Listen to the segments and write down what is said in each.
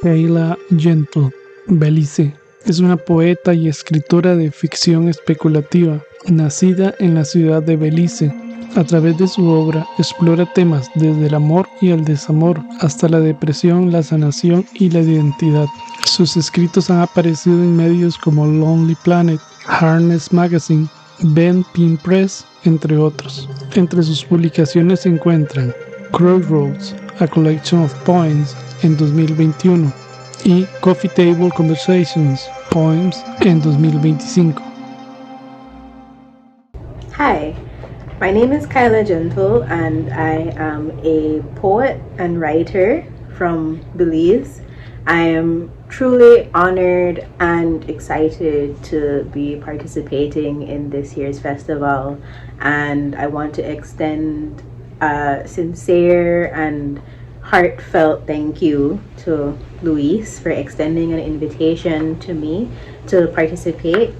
Khaila A, Belice, es una poeta y escritora de ficción especulativa, nacida en la ciudad de Belice. A través de su obra explora temas desde el amor y el desamor hasta la depresión, la sanación y la identidad. Sus escritos han aparecido en medios como Lonely Planet, Harness Magazine, Ben Pin Press, entre otros. Entre sus publicaciones se encuentran Crossroads, A Collection of Poems, en 2021, y Coffee Table Conversations, Poems, en 2025. Hi, my name is Khaila A, and I am a poet and writer from Belize. I am truly honored and excited to be participating in this year's festival, and I want to extend a sincere and heartfelt thank you to Luis for extending an invitation to me to participate.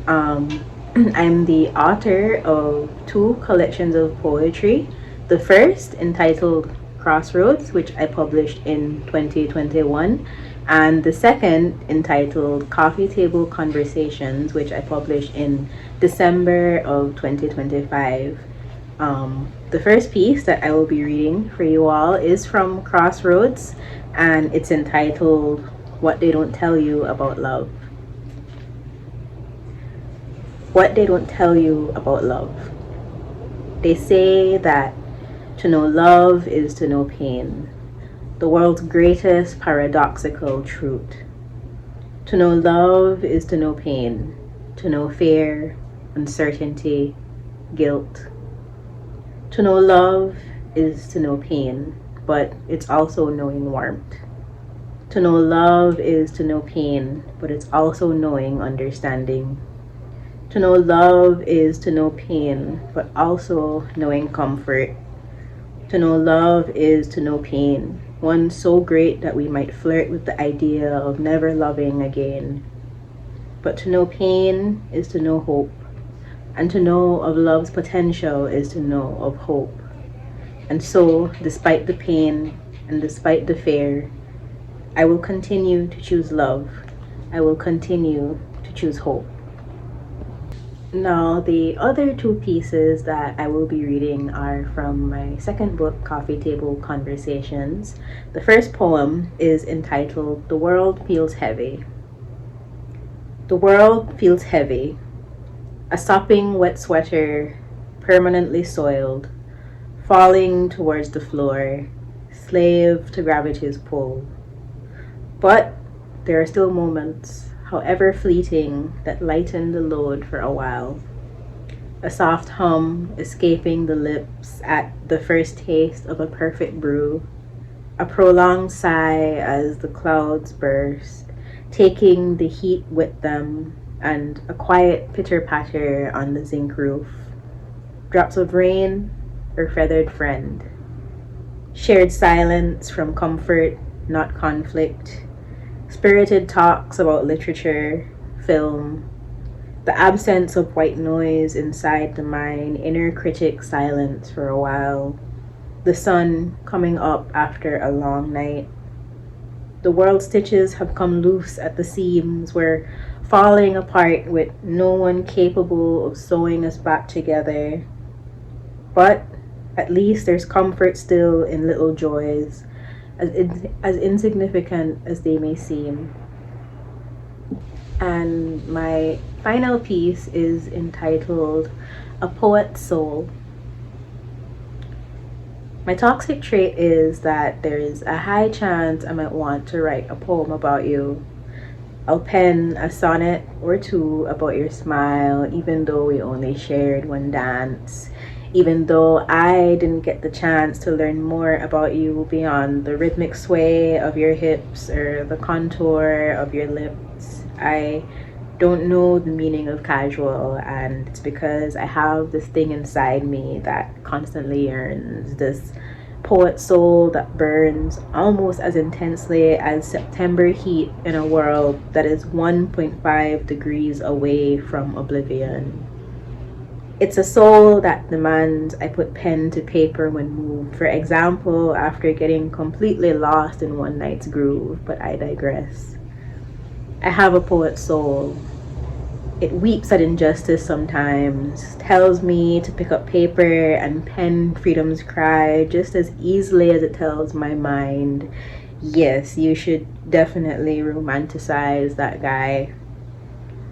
I'm the author of 2 collections of poetry. The first, entitled Crossroads, which I published in 2021, and the second, entitled Coffee Table Conversations, which I published in December of 2025. The first piece that I will be reading for you all is from Crossroads, and it's entitled What They Don't Tell You About Love. What they don't tell you about love. They say that to know love is to know pain, the world's greatest paradoxical truth. To know love is to know pain, to know fear, uncertainty, guilt. To know love is to know pain, but it's also knowing warmth. To know love is to know pain, but it's also knowing understanding. To know love is to know pain, but also knowing comfort. To know love is to know pain, one so great that we might flirt with the idea of never loving again. But to know pain is to know hope, and to know of love's potential is to know of hope. And so, despite the pain and despite the fear, I will continue to choose love. I will continue to choose hope. Now, the other 2 pieces that I will be reading are from my second book, Coffee Table Conversations. The first poem is entitled The World Feels Heavy. The world feels heavy. A sopping wet sweater, permanently soiled, falling towards the floor, slave to gravity's pull. But there are still moments, however fleeting, that lighten the load for a while. A soft hum escaping the lips at the first taste of a perfect brew. A prolonged sigh as the clouds burst, taking the heat with them, and a quiet pitter-patter on the zinc roof. Drops of rain or feathered friend. Shared silence from comfort, not conflict. Spirited talks about literature, film, the absence of white noise inside the mind, inner critic silence for a while, the sun coming up after a long night. The world stitches have come loose at the seams, we're falling apart with no one capable of sewing us back together. But at least there's comfort still in little joys, as insignificant as they may seem. And my final piece is entitled A Poet's Soul. My toxic trait is that there is a high chance I might want to write a poem about you. I'll pen a sonnet or 2 about your smile, even though we only shared one dance. Even though I didn't get the chance to learn more about you beyond the rhythmic sway of your hips or the contour of your lips. I don't know the meaning of casual, and it's because I have this thing inside me that constantly yearns, this poet soul that burns almost as intensely as September heat in a world that is 1.5 degrees away from oblivion. It's a soul that demands I put pen to paper when moved. For example, after getting completely lost in one night's groove, but I digress. I have a poet's soul. It weeps at injustice sometimes, tells me to pick up paper and pen freedom's cry just as easily as it tells my mind, yes, you should definitely romanticize that guy.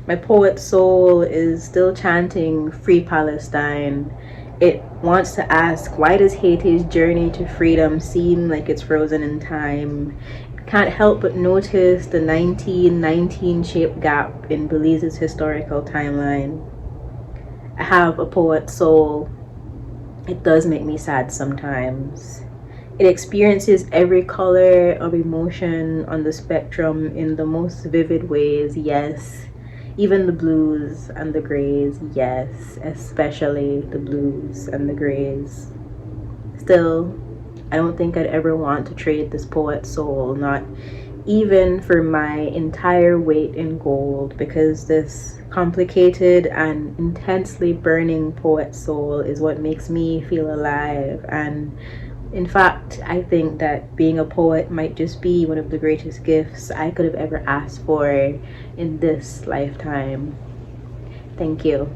My poet soul is still chanting Free Palestine. It wants to ask, why does Haiti's journey to freedom seem like it's frozen in time? It can't help but notice the 1919 shaped gap in Belize's historical timeline. I have a poet soul. It does make me sad sometimes. It experiences every color of emotion on the spectrum in the most vivid ways, yes. Even the blues and the grays, yes, especially the blues and the grays. Still, I don't think I'd ever want to trade this poet's soul, not even for my entire weight in gold, because this complicated and intensely burning poet soul is what makes me feel alive. And in fact, I think that being a poet might just be one of the greatest gifts I could have ever asked for in this lifetime. Thank you.